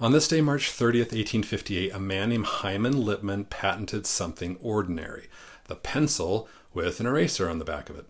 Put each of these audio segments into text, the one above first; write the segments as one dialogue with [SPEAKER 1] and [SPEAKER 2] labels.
[SPEAKER 1] On this day, March 30th, 1858, a man named Hymen Lipman patented something ordinary, the pencil with an eraser on the back of it.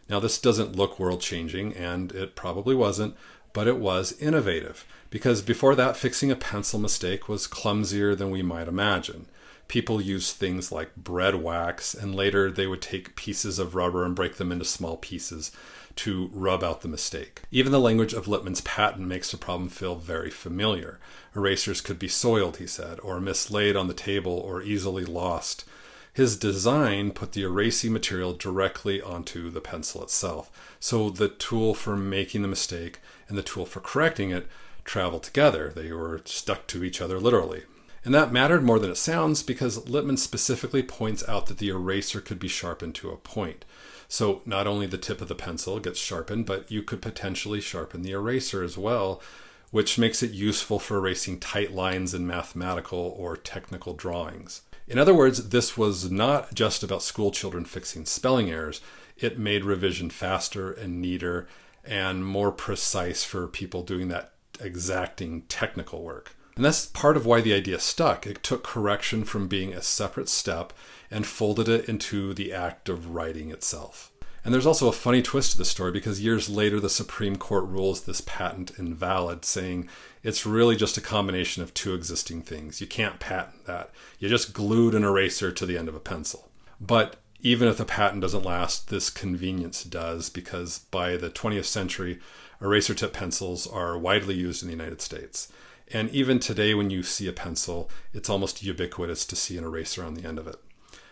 [SPEAKER 1] Now, this doesn't look world-changing, and it probably wasn't, but it was innovative, because before that, fixing a pencil mistake was clumsier than we might imagine. People used things like bread wax, and later they would take pieces of rubber and break them into small pieces to rub out the mistake. Even the language of Lippmann's patent makes the problem feel very familiar. Erasers could be soiled, he said, or mislaid on the table, or easily lost. His design put the erasing material directly onto the pencil itself, so the tool for making the mistake and the tool for correcting it traveled together. They were stuck to each other literally. And that mattered more than it sounds, because Lippmann specifically points out that the eraser could be sharpened to a point. So not only the tip of the pencil gets sharpened, but you could potentially sharpen the eraser as well, which makes it useful for erasing tight lines in mathematical or technical drawings. In other words, this was not just about school children fixing spelling errors. It made revision faster and neater and more precise for people doing that exacting technical work. And that's part of why the idea stuck. It took correction from being a separate step and folded it into the act of writing itself. And there's also a funny twist to the story, because years later the Supreme Court rules this patent invalid, saying it's really just a combination of two existing things. You can't patent that. You just glued an eraser to the end of a pencil. But even if the patent doesn't last, this convenience does, because by the 20th century, eraser tip pencils are widely used in the United States. And even today, when you see a pencil, it's almost ubiquitous to see an eraser on the end of it.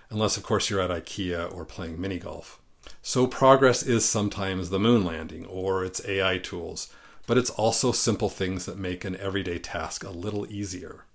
[SPEAKER 1] Unless, of course, you're at IKEA or playing mini golf. So progress is sometimes the moon landing, or it's AI tools, but it's also simple things that make an everyday task a little easier.